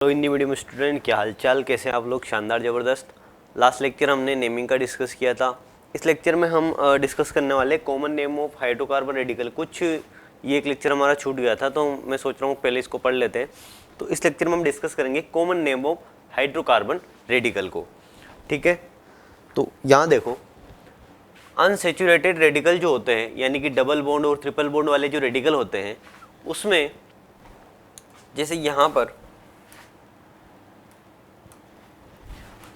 तो Hindi medium student, क्या हालचाल, कैसे हैं आप लोग? शानदार, ज़बरदस्त। लास्ट लेक्चर हमने नेमिंग का डिस्कस किया था। इस लेक्चर में हम डिस्कस करने वाले common name of hydrocarbon radical. कुछ ये एक लेक्चर हमारा छूट गया था, तो मैं सोच रहा हूँ पहले इसको पढ़ लेते हैं। तो इस लेक्चर में हम डिस्कस करेंगे common name of hydrocarbon radical को। ठीक है, तो यहाँ देखो, अनसेचुरेटेड रेडिकल जो होते हैं, यानी कि डबल बॉन्ड और ट्रिपल बॉन्ड वाले जो रेडिकल होते हैं, उसमें जैसे यहाँ पर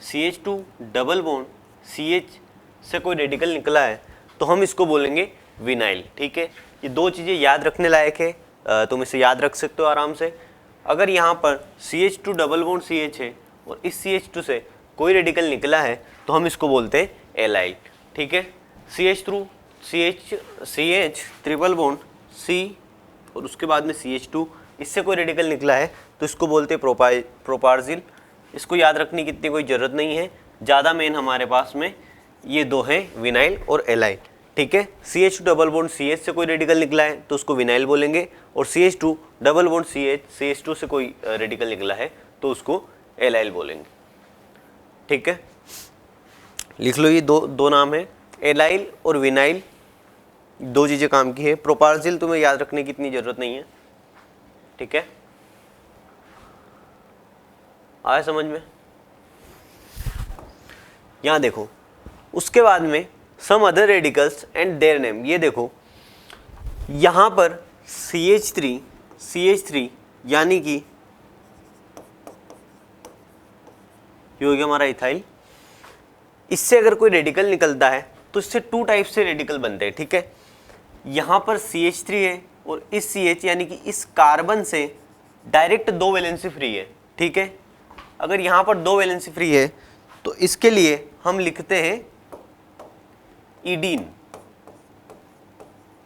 CH2 डबल बॉन्ड CH से कोई रेडिकल निकला है तो हम इसको बोलेंगे विनाइल। ठीक है, ये दो चीज़ें याद रखने लायक है, तुम इसे याद रख सकते हो आराम से। अगर यहाँ पर CH2 डबल बॉन्ड CH है और इस CH2 से कोई रेडिकल निकला है तो हम इसको बोलते हैं एलाइल। ठीक है, CH ट्रिपल बॉन्ड C और उसके बाद में CH2, इससे कोई रेडिकल निकला है तो इसको बोलते हैं प्रोपार्जिल। इसको याद रखने की इतनी कोई ज़रूरत नहीं है, ज़्यादा मेन हमारे पास में ये दो हैं, विनाइल और एलाइल। ठीक है, CH2 डबल बॉन्ड CH से कोई रेडिकल निकला है तो उसको विनाइल बोलेंगे, और CH2 डबल बॉन्ड CH2 से कोई रेडिकल निकला है तो उसको एलाइल बोलेंगे। ठीक है, लिख लो, ये दो नाम है, एलाइल और विनाइल, दो चीज़ें काम की है। प्रोपार्जिल तुम्हें याद रखने की इतनी ज़रूरत नहीं है। ठीक है, आया समझ में? यहाँ देखो, उसके बाद में some other radicals and their name. ये देखो, यहाँ पर CH3 यानी कि ये हो गया हमारा इथाइल। इससे अगर कोई रेडिकल निकलता है तो इससे टू टाइप से रेडिकल बनते हैं। ठीक है, यहाँ पर CH3 है और इस CH यानी कि इस कार्बन से डायरेक्ट दो वैलेंसी फ्री है। ठीक है, अगर यहाँ पर दो वैलेंसी फ्री है तो इसके लिए हम लिखते हैं ईडीन।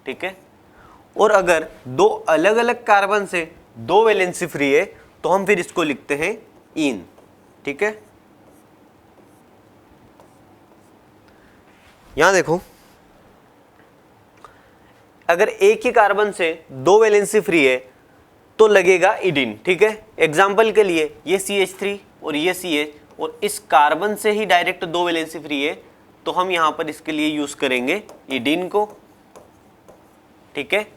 ठीक है, और अगर दो अलग अलग कार्बन से दो वैलेंसी फ्री है तो हम फिर इसको लिखते हैं ईन। ठीक है, यहां देखो, अगर एक ही कार्बन से दो वैलेंसी फ्री है तो लगेगा ईडीन। ठीक है, एग्जाम्पल के लिए ये CH3 और ये CH और इस कार्बन से ही डायरेक्ट दो वैलेंसी फ्री है तो हम यहां पर इसके लिए यूज करेंगे ईडीन को। ठीक है,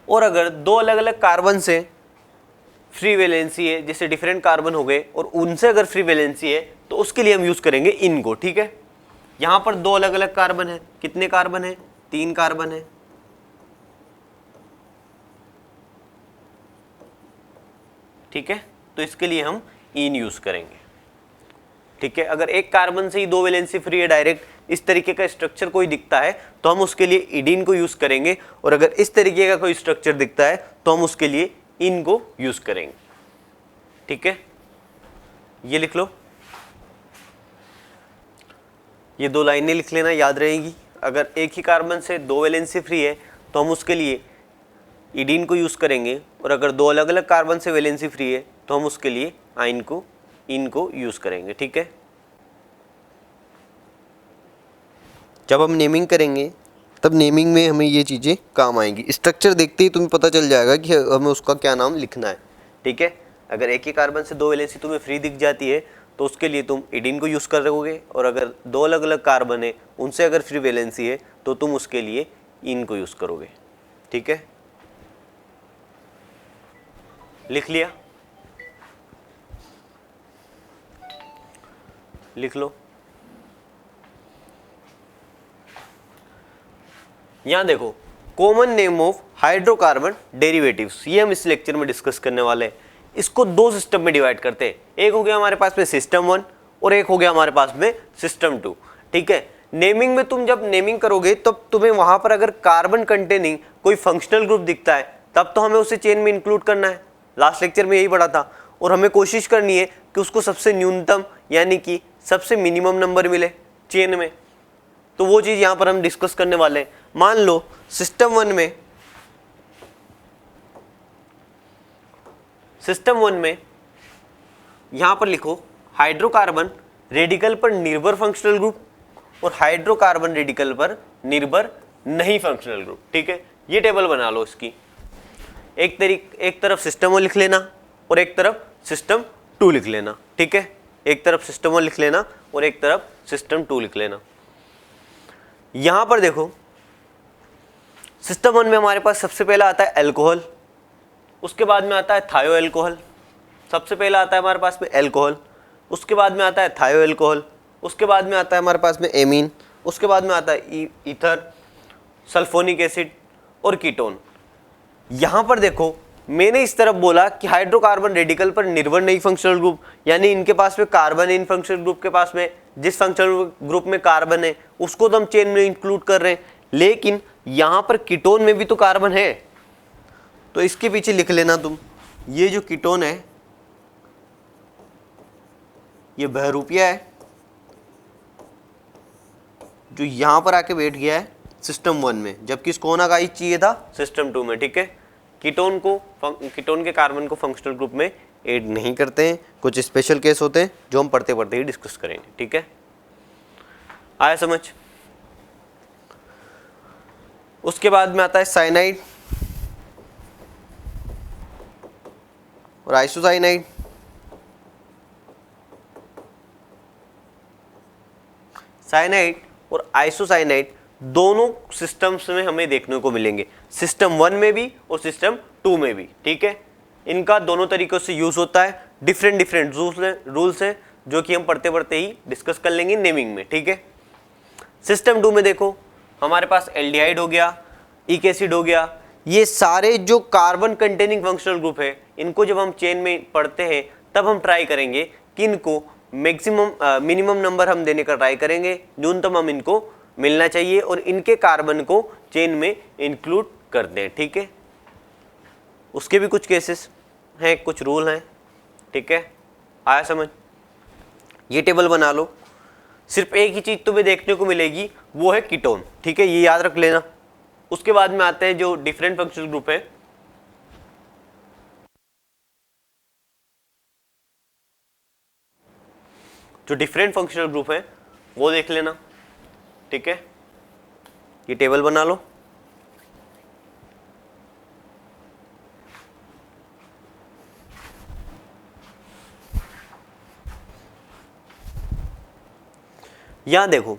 और अगर दो अलग अलग कार्बन से फ्री वैलेंसी है, जैसे डिफरेंट कार्बन हो गए और उनसे अगर फ्री वैलेंसी है तो उसके लिए हम यूज करेंगे इन को। ठीक है, यहां पर दो अलग अलग कार्बन है, कितने कार्बन है? 3 कार्बन है। ठीक है, तो इसके लिए हम इन यूज करेंगे। ठीक है, अगर एक कार्बन से ही दो वैलेंसी फ्री है डायरेक्ट, इस तरीके का स्ट्रक्चर कोई दिखता है तो हम उसके लिए ईडीन को यूज करेंगे, और अगर इस तरीके का कोई स्ट्रक्चर दिखता है तो हम उसके लिए इन को यूज करेंगे। ठीक है, ये लिख लो, ये दो लाइनें लिख लेना, याद रहेगी। अगर एक ही कार्बन से दो वैलेंसी फ्री है तो हम उसके लिए ईडीन को यूज करेंगे, और अगर दो अलग अलग कार्बन से वैलेंसी फ्री है तो हम उसके लिए इन को यूज करेंगे। ठीक है, जब हम नेमिंग करेंगे तब नेमिंग में हमें ये चीज़ें काम आएंगी। स्ट्रक्चर देखते ही तुम्हें पता चल जाएगा कि हमें उसका क्या नाम लिखना है। ठीक है, अगर एक ही कार्बन से दो वैलेंसी तुम्हें फ्री दिख जाती है तो उसके लिए तुम ईडीन को यूज़ कर रहोगे, और अगर दो अलग अलग कार्बन है उनसे अगर फ्री वैलेंसी है तो तुम उसके लिए इन को यूज़ करोगे। ठीक है, लिख लिया? लिख लो। यहां देखो, common name of hydrocarbon derivatives, ये हम इस लेक्चर में डिस्कस करने वाले हैं। इसको दो सिस्टम में डिवाइड करते हैं, एक हो गया हमारे पास में सिस्टम 1 और एक हो गया हमारे पास में सिस्टम 2। ठीक है, नेमिंग में तुम जब नेमिंग करोगे तब तुम्हें वहां पर अगर कार्बन कंटेनिंग कोई फंक्शनल ग्रुप दिखता है तब तो हमें उसे चेन में इंक्लूड करना है। लास्ट लेक्चर में यही पढ़ा था, और हमें कोशिश करनी है कि उसको सबसे न्यूनतम यानी कि सबसे मिनिमम नंबर मिले चेन में। तो वो चीज यहां पर हम डिस्कस करने वाले हैं। मान लो सिस्टम 1 में यहां पर लिखो हाइड्रोकार्बन रेडिकल पर निर्भर फंक्शनल ग्रुप और हाइड्रोकार्बन रेडिकल पर निर्भर नहीं फंक्शनल ग्रुप। ठीक है, ये टेबल बना लो इसकी। एक तरफ सिस्टम 1 लिख लेना और एक तरफ सिस्टम 2 लिख लेना। ठीक है, एक तरफ सिस्टम 1 लिख लेना और एक तरफ सिस्टम 2 लिख लेना। यहां पर देखो सिस्टम 1 में हमारे पास सबसे पहला आता है अल्कोहल, उसके बाद में आता है थायो अल्कोहल। सबसे पहला आता है हमारे पास में अल्कोहल, उसके बाद में आता है थायो अल्कोहल, उसके बाद में आता है हमारे पास में एमीन, उसके बाद में आता है ईथर, सल्फोनिक एसिड और कीटोन। यहां पर देखो मैंने इस तरफ बोला कि हाइड्रोकार्बन रेडिकल पर निर्भर नहीं फंक्शनल ग्रुप, यानी इनके पास में कार्बन है, इन फंक्शनल ग्रुप के पास में जिस फंक्शनल ग्रुप में कार्बन है उसको तो हम चेन में इंक्लूड कर रहे हैं, लेकिन यहां पर कीटोन में भी तो कार्बन है। तो इसके पीछे लिख लेना तुम, ये जो कीटोन है ये बहरूपिया है जो यहां पर आके बैठ गया है सिस्टम 1 में, जबकि इसको होना का ही चाहिए था सिस्टम 2 में। ठीक है, कीटोन के कार्बन को फंक्शनल ग्रुप में ऐड नहीं करते हैं, कुछ स्पेशल केस होते हैं जो हम पढ़ते पढ़ते ही डिस्कस करेंगे। ठीक है, आया समझ। उसके बाद में आता है साइनाइड और आइसोसाइनाइड। साइनाइड और आइसोसाइनाइड दोनों सिस्टम्स में हमें देखने को मिलेंगे, सिस्टम 1 में भी और सिस्टम 2 में भी। ठीक है, इनका दोनों तरीकों से यूज होता है, डिफरेंट रूल्स हैं जो कि हम पढ़ते पढ़ते ही डिस्कस कर लेंगे नेमिंग में। ठीक है, सिस्टम 2 में देखो हमारे पास एल्डिहाइड हो गया, इक एसिड हो गया, ये सारे जो कार्बन कंटेनिंग फंक्शनल ग्रुप है इनको जब हम चेन में पढ़ते हैं तब हम ट्राई करेंगे कि इनको मिनिमम नंबर हम देने का ट्राई करेंगे, न्यूनतम हम इनको मिलना चाहिए और इनके कार्बन को चेन में इंक्लूड कर दें। ठीक है, उसके भी कुछ केसेस हैं, कुछ रूल हैं। ठीक है, आया समझ। ये टेबल बना लो, सिर्फ एक ही चीज तुम्हें देखने को मिलेगी वो है कीटोन। ठीक है, ये याद रख लेना। उसके बाद में आते हैं जो डिफरेंट फंक्शनल ग्रुप है, जो डिफरेंट फंक्शनल ग्रुप है वो देख लेना। ठीक है, ये टेबल बना लो। यहां देखो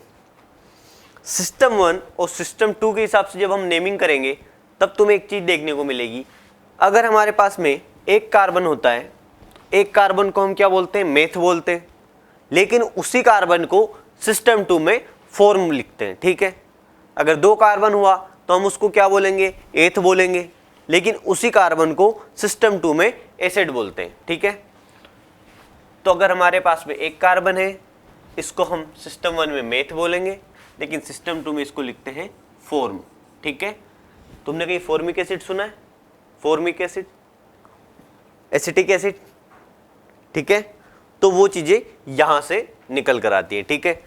सिस्टम 1 और सिस्टम 2 के हिसाब से जब हम नेमिंग करेंगे तब तुम्हें एक चीज देखने को मिलेगी। अगर हमारे पास में एक कार्बन होता है, एक कार्बन को हम क्या बोलते हैं, मेथ बोलते हैं, लेकिन उसी कार्बन को सिस्टम 2 में फॉर्म लिखते हैं। ठीक है, अगर 2 कार्बन हुआ तो हम उसको क्या बोलेंगे, एथ बोलेंगे, लेकिन उसी कार्बन को सिस्टम 2 में एसिड बोलते हैं। ठीक है, तो अगर हमारे पास में एक कार्बन है इसको हम सिस्टम 1 में मेथ बोलेंगे, लेकिन सिस्टम 2 में इसको लिखते हैं फॉर्म। ठीक है, तुमने कहीं फॉर्मिक एसिड सुना है, फॉर्मिक एसिड, एसिटिक एसिड। ठीक है, तो वो चीजें यहां से निकल कर आती है। ठीक है,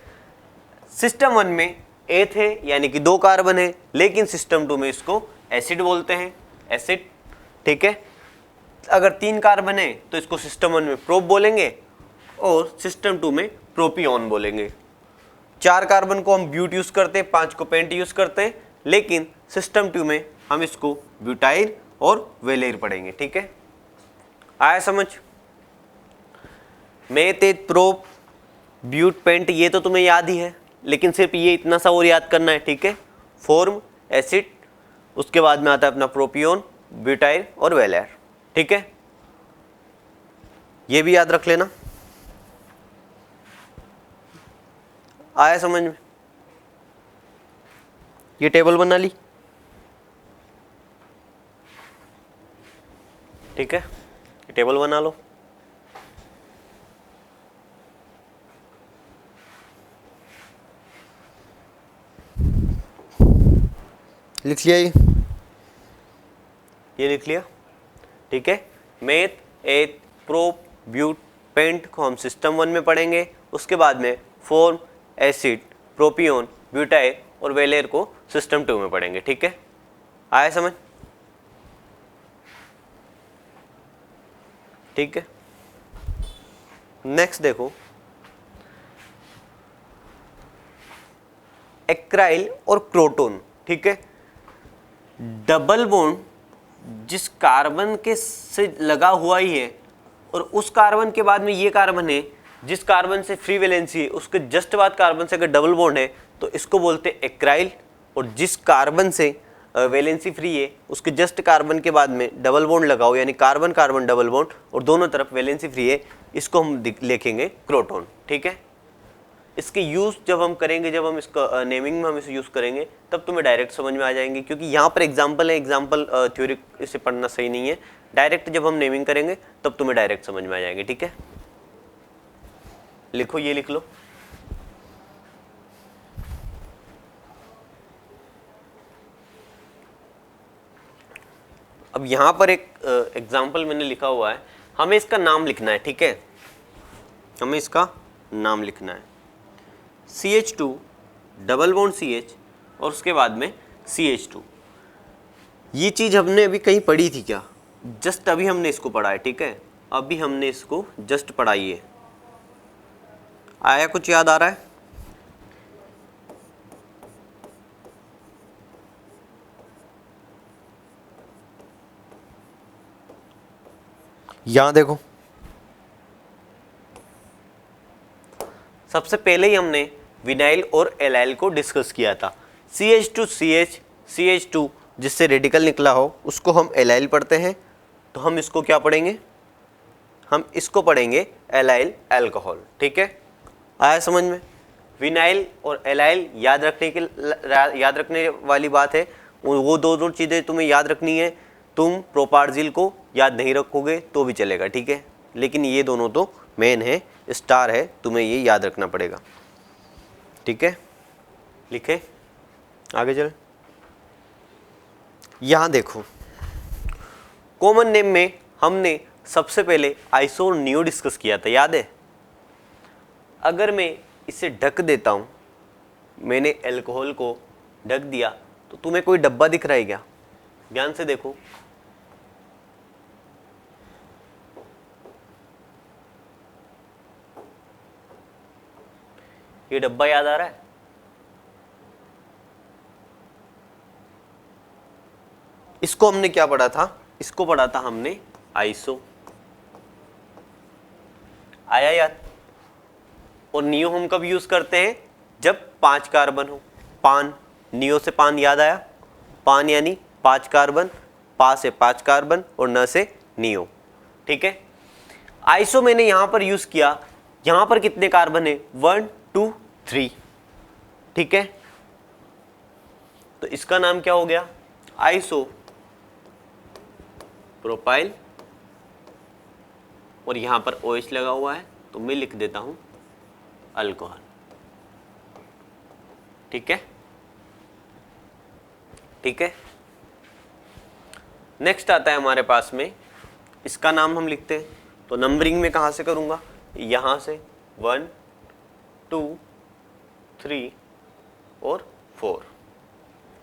सिस्टम 1 में एथ है यानी कि 2 कार्बन है, लेकिन सिस्टम 2 में इसको एसिड बोलते हैं, एसिड। ठीक है, अगर 3 कार्बन है तो इसको सिस्टम 1 में प्रोप बोलेंगे और सिस्टम 2 में प्रोपियोन बोलेंगे। 4 कार्बन को हम ब्यूट यूज करते हैं, 5 को पेंट यूज करते हैं, लेकिन सिस्टम 2 में हम इसको ब्यूटाइल और वेलेर पढ़ेंगे। ठीक है, आया समझ। मेथ, एथ, प्रोप, ब्यूट, पेंट ये तो तुम्हें याद ही है, लेकिन सिर्फ ये इतना सा और याद करना है। ठीक है, फॉर्म, एसिड, उसके बाद में आता है अपना प्रोपियोन, ब्यूटाइल और वेलेर। ठीक है, ये भी याद रख लेना। आया समझ में। ये टेबल बना ली। ठीक है, ये टेबल बना लो। लिख लिया ये लिख लिया। ठीक है, मेथ, एथ, प्रोप, ब्यूट, पेंट को हम सिस्टम 1 में पढ़ेंगे, उसके बाद में फॉर्म, एसिड, प्रोपियोन, ब्यूटाइल और वेलेर को सिस्टम 2 में पढ़ेंगे। ठीक है, आया समझ। ठीक है, नेक्स्ट देखो एक्राइल और क्रोटोन। ठीक है। डबल बॉन्ड जिस कार्बन के से लगा हुआ ही है और उस कार्बन के बाद में ये कार्बन है जिस कार्बन से फ्री वैलेंसी है उसके जस्ट बाद कार्बन से अगर डबल बॉन्ड है तो इसको बोलते हैं एक्राइल, और जिस कार्बन से वैलेंसी फ्री है उसके जस्ट कार्बन के बाद में डबल बॉन्ड लगाओ यानी कार्बन कार्बन डबल बॉन्ड और दोनों तरफ वैलेंसी फ्री है, इसको हम लिखेंगे क्रोटोन। ठीक है। इसके यूज़ जब हम करेंगे, जब हम इसका नेमिंग में हम इसे यूज़ करेंगे तब तुम्हें डायरेक्ट समझ में आ जाएंगे, क्योंकि यहाँ पर एग्जाम्पल है, एग्जाम्पल थ्योरी इसे पढ़ना सही नहीं है। डायरेक्ट जब हम नेमिंग करेंगे तब तुम्हें डायरेक्ट समझ में आ जाएंगे। ठीक है, लिखो, ये लिख लो। अब यहाँ पर एक एग्जाम्पल मैंने लिखा हुआ है, हमें इसका नाम लिखना है। ठीक है, हमें इसका नाम लिखना है CH2 डबल बॉन्ड CH और उसके बाद में CH2। ये चीज़ हमने अभी कहीं पढ़ी थी क्या? जस्ट अभी हमने इसको पढ़ा है। ठीक है, अभी हमने इसको जस्ट पढ़ाई है। आया कुछ याद आ रहा है? यहां देखो, सबसे पहले ही हमने विनाइल और एलाइल को डिस्कस किया था। CH2CH CH2 जिससे रेडिकल निकला हो उसको हम एलाइल पढ़ते हैं, तो हम इसको क्या पढ़ेंगे? हम इसको पढ़ेंगे एलाइल अल्कोहल। ठीक है, आया समझ में? विनाइल और एलाइल याद रखने वाली बात है, वो दो चीज़ें तुम्हें याद रखनी है। तुम प्रोपार्जिल को याद नहीं रखोगे तो भी चलेगा। ठीक है, लेकिन ये दोनों तो मेन है, स्टार है, तुम्हें ये याद रखना पड़ेगा। ठीक है, लिखे, आगे चल। यहाँ देखो, कॉमन नेम में हमने सबसे पहले आइसो और नियो डिस्कस किया था, याद है? अगर मैं इसे ढक देता हूँ, मैंने अल्कोहल को ढक दिया, तो तुम्हें कोई डब्बा दिख रहा है क्या? ध्यान से देखो, ये डब्बा याद आ रहा है? इसको हमने क्या पढ़ा था? इसको पढ़ा था हमने आइसो, आया याद? और नियो हम कब यूज करते हैं? जब 5 कार्बन हो। पान, नियो से पान याद आया? पान यानी 5 कार्बन, पा से 5 कार्बन और न से नियो। ठीक है, आइसो मैंने यहां पर यूज किया, यहां पर कितने कार्बन है? 1 2 3। ठीक है, तो इसका नाम क्या हो गया? आइसो प्रोपाइल, और यहां पर OH लगा हुआ है तो मैं लिख देता हूं अल्कोहल। ठीक है, ठीक है। नेक्स्ट आता है हमारे पास में, इसका नाम हम लिखते हैं, तो नंबरिंग में कहां से करूंगा? यहां से 1 2 3 और 4।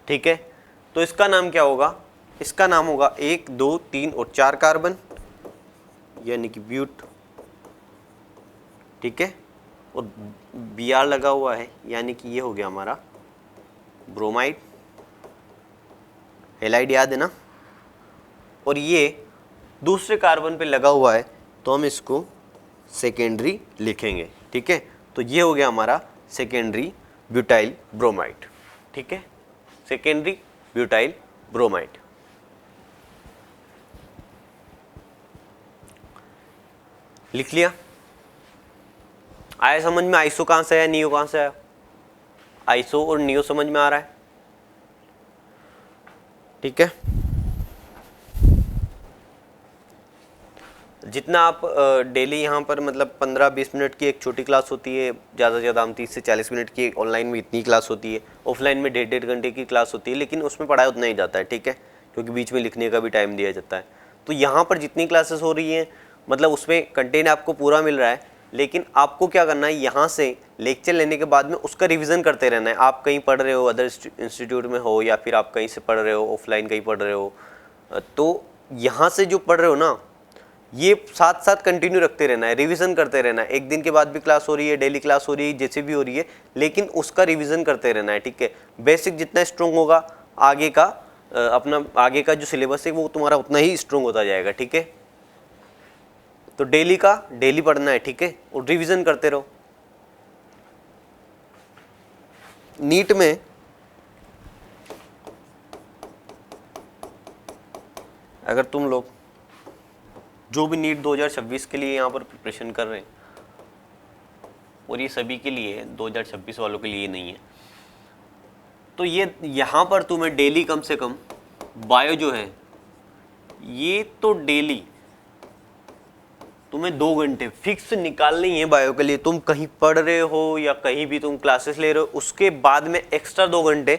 ठीक है, तो इसका नाम क्या होगा? इसका नाम होगा 1 2 3 और 4 कार्बन यानी कि ब्यूट। ठीक है, और Br लगा हुआ है यानी कि ये हो गया हमारा ब्रोमाइड। हेलाइड याद है ना? और ये दूसरे कार्बन पे लगा हुआ है तो हम इसको सेकेंडरी लिखेंगे। ठीक है, तो ये हो गया हमारा सेकेंडरी ब्यूटाइल ब्रोमाइड। ठीक है, सेकेंडरी ब्यूटाइल ब्रोमाइड। लिख लिया? आया समझ में? आइसो कहां से आया, नियो कहां से आया? आइसो और नियो समझ में आ रहा है? ठीक है, जितना आप डेली यहाँ पर मतलब 15-20 मिनट की एक छोटी क्लास होती है, ज़्यादा से ज़्यादा हम 30 से 40 मिनट की ऑनलाइन में इतनी क्लास होती है, ऑफलाइन में 1.5 घंटे की क्लास होती है, लेकिन उसमें पढ़ाई उतना ही जाता है। ठीक है, क्योंकि बीच में लिखने का भी टाइम दिया जाता है। तो यहाँ पर जितनी क्लासेस हो रही हैं मतलब उसमें कंटेंट आपको पूरा मिल रहा है, लेकिन आपको क्या करना है, यहाँ से लेक्चर लेने के बाद में उसका रिवीजन करते रहना है। आप कहीं पढ़ रहे हो, अदर इंस्टीट्यूट में हो, या फिर आप कहीं से पढ़ रहे हो, ऑफलाइन कहीं पढ़ रहे हो, तो यहाँ से जो पढ़ रहे हो ना, ये साथ साथ कंटिन्यू रखते रहना है, रिवीजन करते रहना है। एक दिन के बाद भी क्लास हो रही है, डेली क्लास हो रही है, जैसे भी हो रही है, लेकिन उसका रिवीजन करते रहना है। ठीक है, बेसिक जितना स्ट्रॉन्ग होगा आगे का अपना आगे का जो सिलेबस है वो तुम्हारा उतना ही स्ट्रॉन्ग होता जाएगा, ठीक है। तो डेली का डेली पढ़ना है, ठीक है, और रिवीजन करते रहो। नीट में अगर तुम लोग जो भी नीट 2026 के लिए यहाँ पर प्रिपरेशन कर रहे हैं, और ये सभी के लिए 2026 वालों के लिए नहीं है, तो ये यहाँ पर तुम्हें डेली कम से कम बायो जो है ये तो डेली तुम्हें 2 घंटे फिक्स निकालने ही है बायो के लिए। तुम कहीं पढ़ रहे हो या कहीं भी तुम क्लासेस ले रहे हो, उसके बाद में एक्स्ट्रा 2 घंटे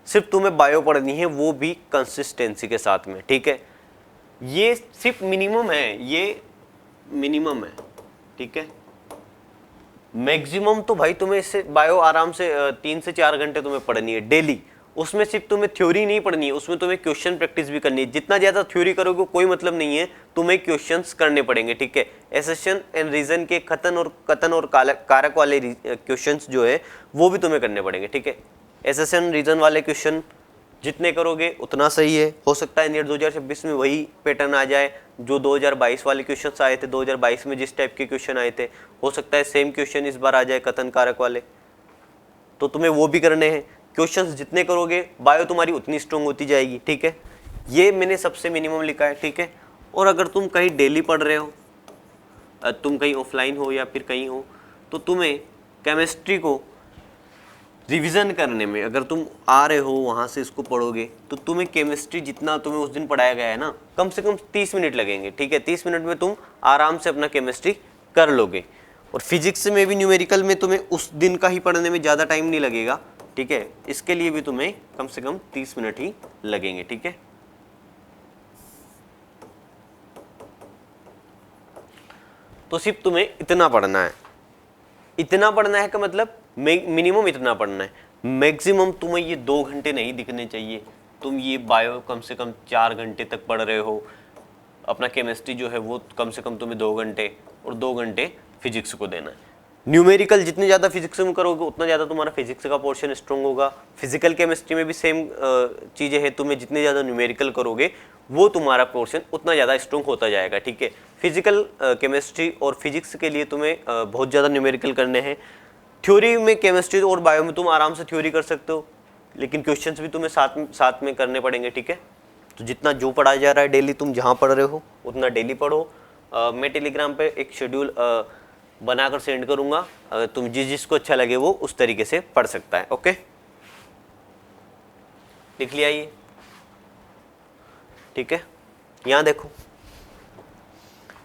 सिर्फ तुम्हें बायो पढ़नी है, वो भी कंसिस्टेंसी के साथ में, ठीक है। ये सिर्फ मिनिमम है, ये मिनिमम है, ठीक है। मैक्सिमम तो भाई तुम्हें इससे बायो आराम से 3 से 4 घंटे तुम्हें पढ़नी है डेली। उसमें सिर्फ तुम्हें थ्योरी नहीं पढ़नी है, उसमें तुम्हें क्वेश्चन प्रैक्टिस भी करनी है। जितना ज़्यादा थ्योरी करोगे कोई मतलब नहीं है, तुम्हें क्वेश्चंस करने पड़ेंगे, ठीक है। एसेशन एंड रीजन के कथन और कारक वाले क्वेश्चंस जो है वो भी तुम्हें करने पड़ेंगे, ठीक है। एसेशन रीजन वाले क्वेश्चन जितने करोगे उतना सही है। हो सकता है नीट 2026 में वही पैटर्न आ जाए जो 2022 वाले क्वेश्चंस आए थे, 2022 में जिस टाइप के क्वेश्चन आए थे, हो सकता है सेम क्वेश्चन इस बार आ जाए कथन कारक वाले, तो तुम्हें वो भी करने हैं। क्वेश्चंस जितने करोगे बायो तुम्हारी उतनी स्ट्रॉन्ग होती जाएगी, ठीक है। ये मैंने सबसे मिनिमम लिखा है, ठीक है। और अगर तुम कहीं डेली पढ़ रहे हो, तुम कहीं ऑफलाइन हो या फिर कहीं हो, तो तुम्हें केमिस्ट्री को रिवीजन करने में, अगर तुम आ रहे हो वहाँ से इसको पढ़ोगे, तो तुम्हें केमिस्ट्री जितना तुम्हें उस दिन पढ़ाया गया है ना, कम से कम 30 मिनट लगेंगे, ठीक है। 30 मिनट में तुम आराम से अपना केमिस्ट्री कर लोगे। और फिजिक्स में भी न्यूमेरिकल में तुम्हें उस दिन का ही पढ़ने में ज़्यादा टाइम नहीं लगेगा, ठीक है। इसके लिए भी तुम्हें कम से कम 30 मिनट ही लगेंगे, ठीक है। तो सिर्फ तुम्हें इतना पढ़ना है। इतना पढ़ना है का मतलब मिनिमम इतना पढ़ना है, मैक्सिमम तुम्हें ये 2 घंटे नहीं दिखने चाहिए। तुम ये बायो कम से कम 4 घंटे तक पढ़ रहे हो, अपना केमिस्ट्री जो है वो कम से कम तुम्हें 2 घंटे, और 2 घंटे फिजिक्स को देना है। न्यूमेरिकल जितने ज़्यादा फिजिक्स में करोगे उतना ज़्यादा तुम्हारा फिजिक्स का पोर्शन स्ट्रॉन्ग होगा। फिजिकल केमिस्ट्री में भी सेम चीज़ें हैं, तुम्हें जितने ज़्यादा न्यूमेरिकल करोगे वो तुम्हारा पोर्शन उतना ज़्यादा स्ट्रॉन्ग होता जाएगा, ठीक है। फिजिकल केमिस्ट्री और फिजिक्स के लिए तुम्हें बहुत ज़्यादा न्यूमेरिकल करने हैं। थ्योरी में केमिस्ट्री और बायो में तुम आराम से थ्योरी कर सकते हो, लेकिन क्वेश्चंस भी तुम्हें साथ में करने पड़ेंगे, ठीक है। तो जितना जो पढ़ाया जा रहा है डेली, तुम जहाँ पढ़ रहे हो उतना डेली पढ़ो। मैं टेलीग्राम पे एक शेड्यूल बनाकर सेंड करूँगा, अगर तुम जिसको अच्छा लगे वो उस तरीके से पढ़ सकता है, ओके। लिख लिया ये, ठीक है। यहाँ देखो,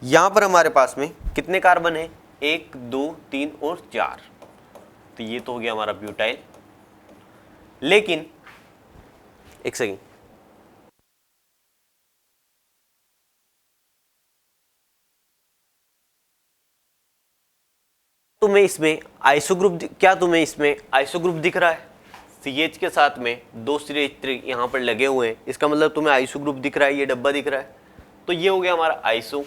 यहाँ पर हमारे पास में कितने कार्बन है, 1 2 3 और 4, तो ये तो हो गया हमारा ब्यूटाइल। लेकिन एक सेकेंड, तुम्हें इसमें आइसो ग्रुप, क्या तुम्हें इसमें आइसो ग्रुप दिख रहा है? CH के साथ में 2 CH3 यहाँ पर लगे हुए हैं, इसका मतलब तुम्हें आइसो ग्रुप दिख रहा है, ये डब्बा दिख रहा है। तो ये हो गया हमारा आइसो,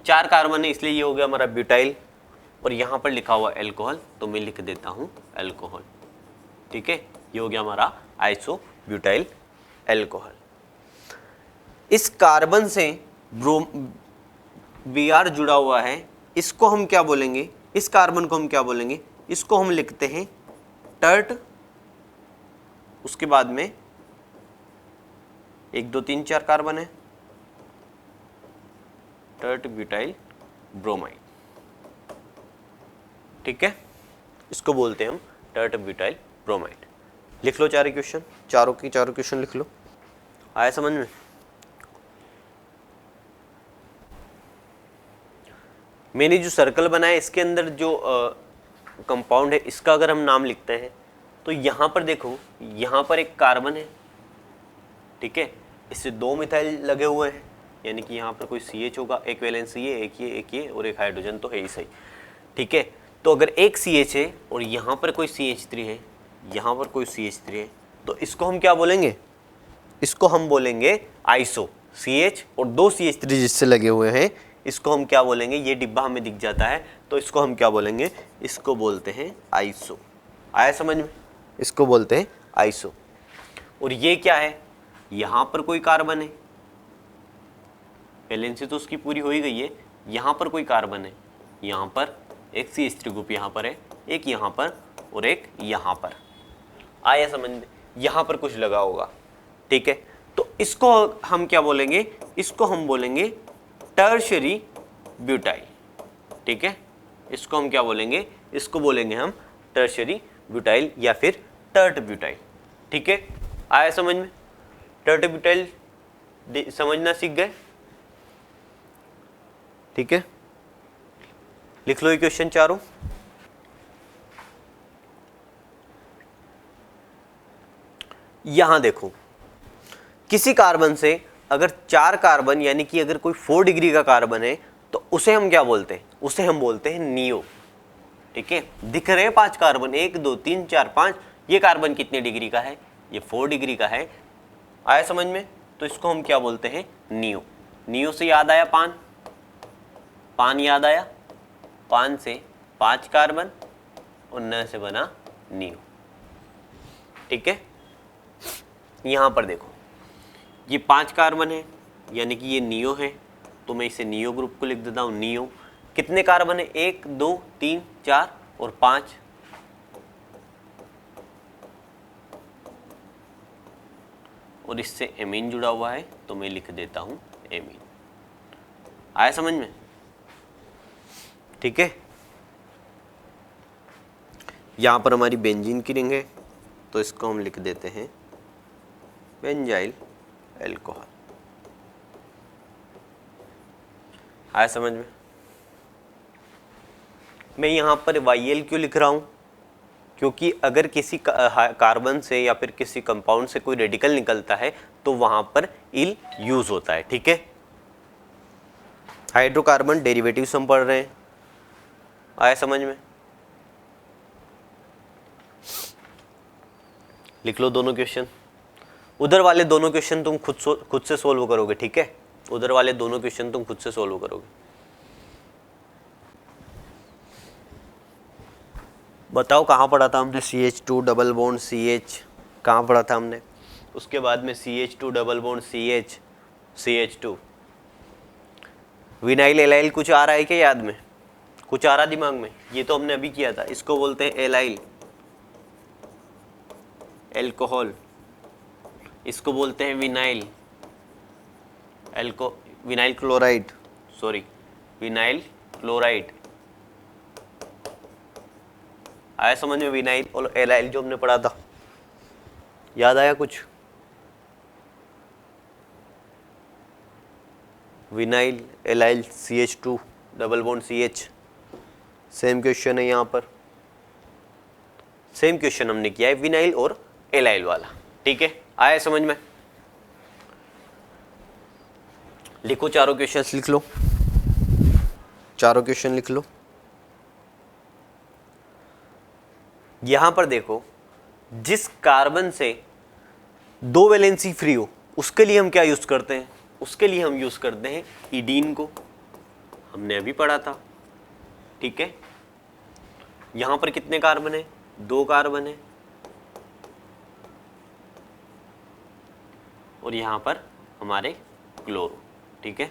4 कार्बन है इसलिए ये हो गया हमारा ब्यूटाइल। और यहाँ पर लिखा हुआ एल्कोहल, तो मैं लिख देता हूँ एल्कोहल, ठीक है। ये हो गया हमारा आइसो ब्यूटाइल एल्कोहल। इस कार्बन से Br जुड़ा हुआ है, इसको हम क्या बोलेंगे, इस कार्बन को हम क्या बोलेंगे, इसको हम लिखते हैं टर्ट। उसके बाद में 1 2 3 4 कार्बन है, टर्ट ब्यूटाइल ब्रोमाइड, ठीक है। इसको बोलते हैं हम टर्ट ब्यूटाइल ब्रोमाइड। लिख लो चारों क्वेश्चन, चारों क्वेश्चन लिख लो। आया समझ में? मैंने जो सर्कल बनाया इसके अंदर जो कंपाउंड है इसका अगर हम नाम लिखते हैं, तो यहाँ पर देखो, यहाँ पर एक कार्बन है, ठीक है। इससे 2 मिथाइल लगे हुए हैं, यानी कि यहाँ पर कोई CH होगा, एक वैलेंस ये, एक ये और एक हाइड्रोजन, तो है ही सही, ठीक है। तो अगर एक CH है और यहाँ पर कोई CH3 है, यहाँ पर कोई CH3 है, तो इसको हम क्या बोलेंगे, इसको हम बोलेंगे आइसो। CH और 2 CH3 जिससे लगे हुए हैं, इसको हम क्या बोलेंगे, ये डिब्बा हमें दिख जाता है, तो इसको हम क्या बोलेंगे, इसको बोलते हैं आइसो। आया समझ में? इसको बोलते हैं आइसो। और ये क्या है, यहाँ पर कोई कार्बन है, वैलेंसी तो उसकी पूरी हो ही गई है, यहाँ पर कोई कार्बन है, यहाँ पर एक CH3 ग्रुप यहाँ पर है, एक यहाँ पर और एक यहाँ पर, आया समझ में, यहाँ पर कुछ लगा होगा, ठीक है। तो इसको हम क्या बोलेंगे, इसको हम बोलेंगे टर्शरी ब्यूटाइल, ठीक है। इसको हम क्या बोलेंगे, इसको बोलेंगे हम टर्शरी ब्यूटाइल या फिर टर्ट ब्यूटाइल, ठीक है। आया समझ में, टर्ट ब्यूटाइल समझना सीख गए, ठीक है। लिख लो ये क्वेश्चन चारों। यहां देखो, किसी कार्बन से अगर 4 कार्बन यानी कि अगर कोई 4 डिग्री का कार्बन है तो उसे हम क्या बोलते हैं, उसे हम बोलते हैं नियो, ठीक है। दिख रहे हैं 5 कार्बन, 1 2 3 4 5, ये कार्बन कितने डिग्री का है, ये 4 डिग्री का है, आया समझ में। तो इसको हम क्या बोलते हैं, नियो। नियो से याद आया पान, पान याद आया, पान से 5 कार्बन और न से बना नियो, ठीक है। यहां पर देखो ये 5 कार्बन है यानी कि ये नियो है, तो मैं इसे नियो ग्रुप को लिख देता हूं, नियो। कितने कार्बन है, 1 2 3 4 और 5, और इससे एमीन जुड़ा हुआ है तो मैं लिख देता हूं एमीन। आया समझ में, ठीक है। यहां पर हमारी बेंजीन की रिंग है तो इसको हम लिख देते हैं बेंजाइल अल्कोहल। आया समझ में। मैं यहां पर YL क्यों लिख रहा हूं, क्योंकि अगर किसी कार्बन से या फिर किसी कंपाउंड से कोई रेडिकल निकलता है तो वहां पर इल यूज होता है, ठीक है। हाइड्रोकार्बन डेरिवेटिव्स हम पढ़ रहे हैं, आया समझ में। लिख लो दोनों क्वेश्चन, उधर वाले दोनों क्वेश्चन तुम खुद से सोल्व करोगे, ठीक है। उधर वाले दोनों क्वेश्चन तुम खुद से सोल्व करोगे। बताओ कहाँ पढ़ा था हमने, CH2 डबल बॉन्ड CH कहाँ पढ़ा था हमने, उसके बाद में CH2 double bond CH CH2। Vinyl allyl कुछ आ रहा है क्या याद में, कुछ आ रहा दिमाग में, ये तो हमने अभी किया था। इसको बोलते हैं एलाइल एल्कोहल, इसको बोलते हैं vinyl vinyl chloride, sorry vinyl chloride. आया समझ में, विनाइल और एलाइल जो हमने पढ़ा था, याद आया कुछ। Vinyl allyl CH2 double bond CH, same question है यहाँ पर, सेम क्वेश्चन हमने किया है विनाइल और एलाइल वाला, ठीक है। आया समझ में। लिखो चारों क्वेश्चंस, लिख लो चारों क्वेश्चन लिख लो। यहां पर देखो, जिस कार्बन से 2 वैलेंसी फ्री हो उसके लिए हम क्या यूज करते हैं, उसके लिए हम यूज करते हैं ईडीन को, हमने अभी पढ़ा था, ठीक है। यहां पर कितने कार्बन है, 2 कार्बन है, और यहां पर हमारे क्लोरो, ठीक है।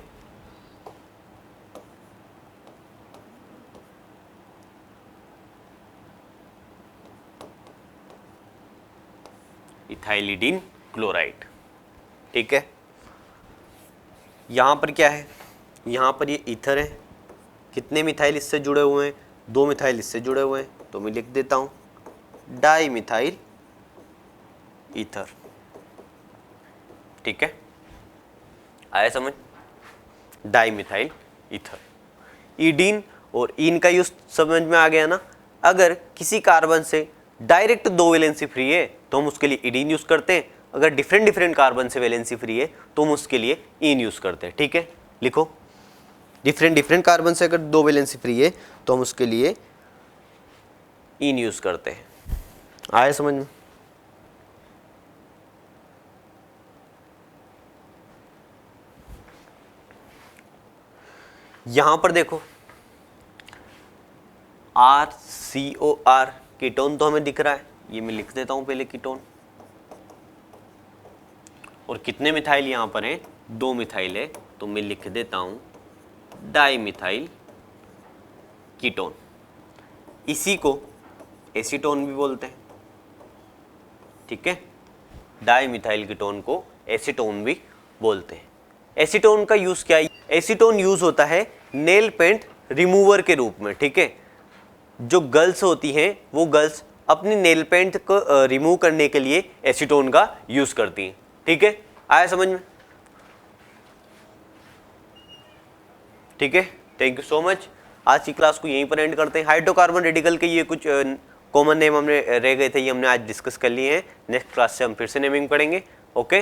इथाइलिडीन क्लोराइड, ठीक है। यहां पर क्या है, यहां पर ये ईथर है, कितने मिथाइल इससे जुड़े हुए हैं, 2 मिथाइल इससे जुड़े हुए हैं, तो मैं लिख देता हूं डाई मिथाइल ईथर, ठीक है। आया समझ, डाई मिथाइल ईथर। ईडीन और ईन का यूज समझ में आ गया ना। अगर किसी कार्बन से डायरेक्ट 2 वैलेंसी फ्री है तो हम उसके लिए ईडीन यूज करते हैं, अगर डिफरेंट कार्बन से वैलेंसी फ्री है तो हम उसके लिए ईन यूज करते हैं, ठीक है। लिखो, डिफरेंट कार्बन से अगर 2 वैलेंसी फ्री है तो हम उसके लिए ईन यूज करते हैं। आया समझ में। यहां पर देखो RCOR कीटोन तो हमें दिख रहा है, ये मैं लिख देता हूँ पहले कीटोन। और कितने मिथाइल यहाँ पर हैं, 2 मिथाइल है, तो मैं लिख देता हूँ डाई मिथाइल कीटोन। इसी को एसीटोन भी बोलते हैं, ठीक है। डाई मिथाइल कीटोन को एसीटोन भी बोलते हैं। एसीटोन का यूज क्या है, एसीटोन यूज होता है नेल पेंट रिमूवर के रूप में, ठीक है। जो गर्ल्स होती हैं वो गर्ल्स अपनी नेल पेंट को रिमूव करने के लिए एसीटोन का यूज करती हैं, ठीक है। आया समझ में? ठीक है, थैंक यू सो मच। आज की क्लास को यहीं पर एंड करते हैं। हाइड्रोकार्बन रेडिकल के ये कुछ कॉमन नेम हमने रह गए थे, ये हमने आज डिस्कस कर लिए हैं। नेक्स्ट क्लास से हम फिर से नेमिंग पढ़ेंगे। ओके।